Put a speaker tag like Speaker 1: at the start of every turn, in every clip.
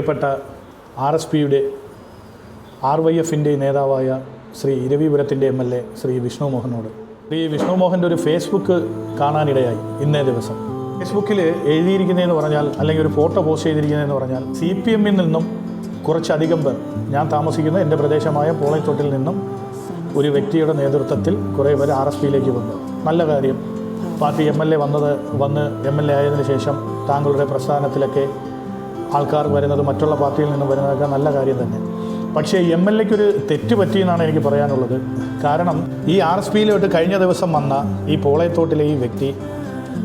Speaker 1: പ്രിയപ്പെട്ട RSPയുടെ RYFിൻ്റെ നേതാവായ ശ്രീ ഇരവിപുരത്തിൻ്റെ MLA ശ്രീ വിഷ്ണു മോഹനോട് വിഷ്ണു മോഹൻ്റെ ഒരു ഫേസ്ബുക്ക് കാണാനിടയായി. ഇന്നേ ദിവസം ഫേസ്ബുക്കിൽ എഴുതിയിരിക്കുന്നതെന്ന് പറഞ്ഞാൽ, അല്ലെങ്കിൽ ഒരു ഫോട്ടോ പോസ്റ്റ് ചെയ്തിരിക്കുന്നതെന്ന് പറഞ്ഞാൽ, CPMൽ നിന്നും കുറച്ചധികം പേർ, ഞാൻ താമസിക്കുന്ന എൻ്റെ പ്രദേശമായ പോളയത്തോട്ടിൽ നിന്നും ഒരു വ്യക്തിയുടെ നേതൃത്വത്തിൽ കുറേ പേർ RSPയിലേക്ക് വന്നു. നല്ല കാര്യം. പാർട്ടി MLA വന്ന് MLA ആയതിനു ശേഷം താങ്കളുടെ പ്രസ്ഥാനത്തിലൊക്കെ ആൾക്കാർ വരുന്നത് മറ്റുള്ള പാർട്ടിയിൽ നിന്നും വരുന്നതൊക്കെ നല്ല കാര്യം തന്നെ. പക്ഷേ MLAക്കൊരു തെറ്റ് പറ്റിയെന്നാണ് എനിക്ക് പറയാനുള്ളത്. കാരണം ഈ RSPയിലോട്ട് കഴിഞ്ഞ ദിവസം വന്ന ഈ പോളയത്തോട്ടിലെ ഈ വ്യക്തി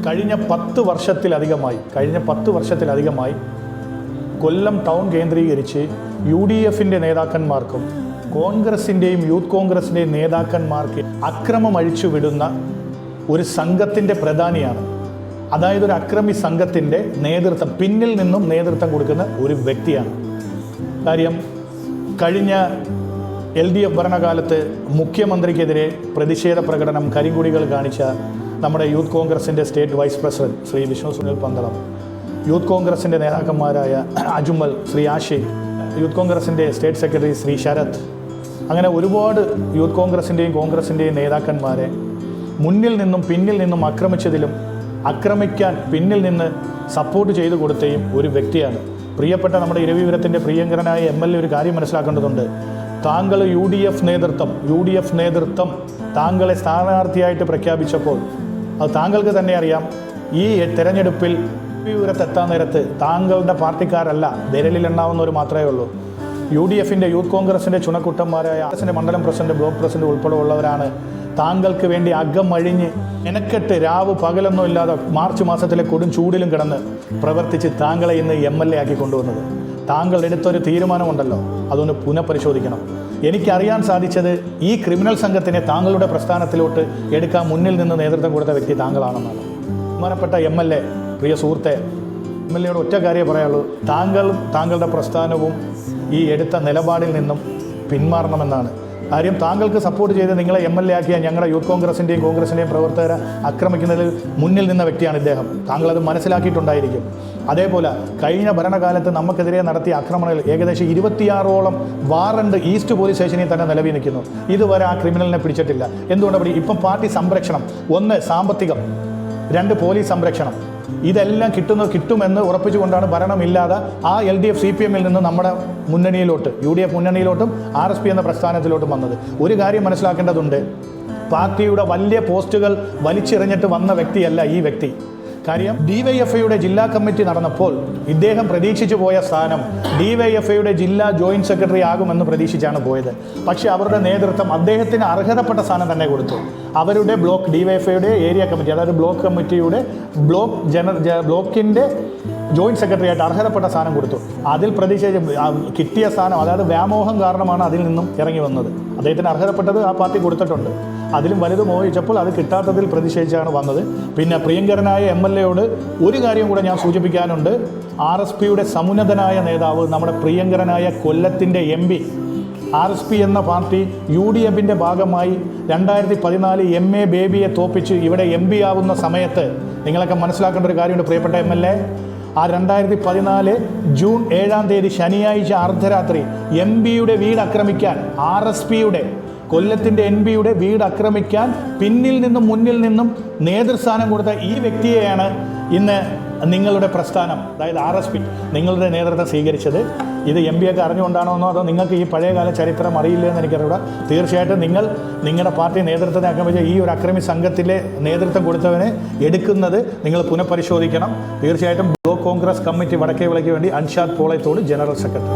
Speaker 1: കഴിഞ്ഞ 10 വർഷത്തിലധികമായി കൊല്ലം ടൗൺ കേന്ദ്രീകരിച്ച് UDFിൻ്റെ നേതാക്കന്മാർക്കും കോൺഗ്രസിൻ്റെയും യൂത്ത് കോൺഗ്രസിൻ്റെയും നേതാക്കന്മാർക്ക് അക്രമം അഴിച്ചുവിടുന്ന ഒരു സംഘത്തിൻ്റെ പ്രധാനിയാണ്. അതായത് ഒരു അക്രമി സംഘത്തിൻ്റെ നേതൃത്വം, പിന്നിൽ നിന്നും നേതൃത്വം കൊടുക്കുന്ന ഒരു വ്യക്തിയാണ്. കാര്യം, കഴിഞ്ഞ LDF ഭരണകാലത്ത് മുഖ്യമന്ത്രിക്കെതിരെ പ്രതിഷേധ പ്രകടനം, കരിങ്കൊടികൾ കാണിച്ച നമ്മുടെ യൂത്ത് കോൺഗ്രസിൻ്റെ state vice president Shri Vishnu Sunil Pandalam, youth കോൺഗ്രസിൻ്റെ നേതാക്കന്മാരായ അജുമൽ, ശ്രീ ആഷിഖ്, യൂത്ത് കോൺഗ്രസിൻ്റെ സ്റ്റേറ്റ് സെക്രട്ടറി ശ്രീ ശരത്, അങ്ങനെ ഒരുപാട് യൂത്ത് കോൺഗ്രസിൻ്റെയും നേതാക്കന്മാരെ മുന്നിൽ നിന്നും പിന്നിൽ നിന്നും ആക്രമിക്കാൻ പിന്നിൽ നിന്ന് സപ്പോർട്ട് ചെയ്തു കൊടുത്തയും ഒരു വ്യക്തിയാണ്. പ്രിയപ്പെട്ട നമ്മുടെ ഇരവിപുരത്തിൻ്റെ പ്രിയങ്കരനായ MLA ഒരു കാര്യം മനസ്സിലാക്കേണ്ടതുണ്ട്. താങ്കൾ UDF നേതൃത്വം താങ്കളെ സ്ഥാനാർത്ഥിയായിട്ട് പ്രഖ്യാപിച്ചപ്പോൾ അത് താങ്കൾക്ക് തന്നെ അറിയാം. ഈ തെരഞ്ഞെടുപ്പിൽ ഇരവിപുരത്തെത്താൻ നേരത്ത് താങ്കളുടെ പാർട്ടിക്കാരല്ല, വിരലിലെണ്ണാവുന്നവർ മാത്രമേ ഉള്ളൂ. UDFിൻ്റെ യൂത്ത് കോൺഗ്രസിൻ്റെ ചുണക്കുട്ടന്മാരായ മണ്ഡലം പ്രസിഡന്റ്, ബ്ലോക്ക് പ്രസിഡന്റ് ഉൾപ്പെടെ ഉള്ളവരാണ് താങ്കൾക്ക് വേണ്ടി അകമഴിഞ്ഞ് മെനക്കെട്ട് രാവ് പകലൊന്നും ഇല്ലാതെ മാർച്ച് മാസത്തിലെ കൊടും ചൂടിലും കിടന്ന് പ്രവർത്തിച്ച് താങ്കളെ ഇന്ന് MLA ആക്കി കൊണ്ടുവന്നത്. താങ്കൾ എടുത്തൊരു തീരുമാനമുണ്ടല്ലോ, അതൊന്ന് പുനഃപരിശോധിക്കണം. എനിക്കറിയാൻ സാധിച്ചത് ഈ ക്രിമിനൽ സംഘത്തിനെ താങ്കളുടെ പ്രസ്ഥാനത്തിലോട്ട് എടുക്കാൻ മുന്നിൽ നിന്ന് നേതൃത്വം കൊടുത്ത വ്യക്തി താങ്കളാണെന്നാണ്. ബഹുമാനപ്പെട്ട MLA, പ്രിയ സുഹൃത്തെ, MLAയോട് ഒറ്റ കാര്യമേ പറയാനുള്ളൂ. താങ്കളുടെ പ്രസ്ഥാനവും ഈ എടുത്ത നിലപാടിൽ നിന്നും പിന്മാറണമെന്നാണ്. കാര്യം, താങ്കൾക്ക് സപ്പോർട്ട് ചെയ്ത് നിങ്ങളെ MLA ആക്കിയ ഞങ്ങളുടെ യൂത്ത് കോൺഗ്രസിൻ്റെയും പ്രവർത്തകരെ ആക്രമിക്കുന്നതിൽ മുന്നിൽ നിന്ന വ്യക്തിയാണ് ഇദ്ദേഹം. താങ്കളത് മനസ്സിലാക്കിയിട്ടുണ്ടായിരിക്കും. അതേപോലെ കഴിഞ്ഞ ഭരണകാലത്ത് നമുക്കെതിരെ നടത്തിയ ആക്രമണങ്ങൾ ഏകദേശം 26ഓളം വാറണ്ട് ഈസ്റ്റ് പോലീസ് സ്റ്റേഷനിൽ തന്നെ നിലവിൽ നിൽക്കുന്നു. ഇതുവരെ ആ ക്രിമിനലിനെ പിടിച്ചിട്ടില്ല. എന്തുകൊണ്ട്? ഇപ്പം പാർട്ടി സംരക്ഷണം, 1 സാമ്പത്തികം, 2 പോലീസ് സംരക്ഷണം, ഇതെല്ലാം കിട്ടുമെന്ന് ഉറപ്പിച്ചുകൊണ്ടാണ് ഭരണമില്ലാതെ ആ LDF CPMൽ നിന്ന് നമ്മുടെ മുന്നണിയിലോട്ട്, UDF മുന്നണിയിലോട്ടും RSP എന്ന പ്രസ്ഥാനത്തിലോട്ടും വന്നത്. ഒരു കാര്യം മനസ്സിലാക്കേണ്ടതുണ്ട്. പാർട്ടിയുടെ വലിയ പോസ്റ്റുകൾ വലിച്ചെറിഞ്ഞിട്ട് വന്ന വ്യക്തിയല്ല ഈ വ്യക്തി. കാര്യം, DYFIയുടെ ജില്ലാ കമ്മിറ്റി നടന്നപ്പോൾ ഇദ്ദേഹം പ്രതീക്ഷിച്ചു പോയ സ്ഥാനം DYFIയുടെ ജില്ലാ ജോയിൻറ്റ് സെക്രട്ടറി ആകുമെന്ന് പ്രതീക്ഷിച്ചാണ് പോയത്. പക്ഷേ അവരുടെ നേതൃത്വം അദ്ദേഹത്തിന് അർഹതപ്പെട്ട സ്ഥാനം തന്നെ കൊടുത്തു. അവരുടെ ബ്ലോക്ക് DYFIയുടെ ഏരിയ കമ്മിറ്റി, അതായത് ബ്ലോക്ക് കമ്മിറ്റിയുടെ ബ്ലോക്കിൻ്റെ ജോയിൻറ്റ് സെക്രട്ടറി ആയിട്ട് അർഹതപ്പെട്ട സ്ഥാനം കൊടുത്തു. അതിൽ പ്രതീക്ഷിച്ച് കിട്ടിയ സ്ഥാനം, അതായത് വ്യാമോഹം കാരണമാണ് അതിൽ നിന്നും ഇറങ്ങി വന്നത്. അദ്ദേഹത്തിന് അർഹതപ്പെട്ടത് ആ പാർട്ടി കൊടുത്തിട്ടുണ്ട്. അതിലും വലുത് മോഹിച്ചപ്പോൾ അത് കിട്ടാത്തതിൽ പ്രതിഷേധിച്ചാണ് വന്നത്. പിന്നെ പ്രിയങ്കരനായ MLAയോട് ഒരു കാര്യം കൂടെ ഞാൻ സൂചിപ്പിക്കാനുണ്ട്. RSPയുടെ സമുന്നതനായ നേതാവ്, നമ്മുടെ പ്രിയങ്കരനായ കൊല്ലത്തിൻ്റെ MP, RSP എന്ന പാർട്ടി UDFിൻ്റെ ഭാഗമായി 2014 MA ബേബിയെ തോപ്പിച്ച് ഇവിടെ MP ആവുന്ന സമയത്ത് നിങ്ങളൊക്കെ മനസ്സിലാക്കേണ്ട ഒരു കാര്യമുണ്ട്. പ്രിയപ്പെട്ട MLA, ആ 2014 ജൂൺ 7-ാം തീയതി ശനിയാഴ്ച അർദ്ധരാത്രി MPയുടെ വീട് ആക്രമിക്കാൻ, RSPയുടെ കൊല്ലത്തിൻ്റെ MPയുടെ വീട് ആക്രമിക്കാൻ പിന്നിൽ നിന്നും മുന്നിൽ നിന്നും നേതൃസ്ഥാനം കൊടുത്ത ഈ വ്യക്തിയെയാണ് ഇന്ന് നിങ്ങളുടെ പ്രസ്ഥാനം, അതായത് RSP, നിങ്ങളുടെ നേതൃത്വം സ്വീകരിച്ചത്. ഇത് MPയൊക്കെ അറിഞ്ഞുകൊണ്ടാണോ അതോ നിങ്ങൾക്ക് ഈ പഴയകാല ചരിത്രം അറിയില്ലെന്ന് എനിക്കറിയില്ല. തീർച്ചയായിട്ടും നിങ്ങളുടെ പാർട്ടി നേതൃത്വത്തെ ആക്രമിച്ച ഈ ഒരു അക്രമി സംഘത്തിലെ നേതൃത്വം കൊടുത്തവനെ എടുക്കുന്നത് നിങ്ങൾ പുനഃപരിശോധിക്കണം. തീർച്ചയായിട്ടും ബ്ലോക്ക് കോൺഗ്രസ് കമ്മിറ്റി വടക്കേ വിളയ്ക്ക് വേണ്ടി അൻഷാദ് പോളയത്തോട്, ജനറൽ സെക്രട്ടറി.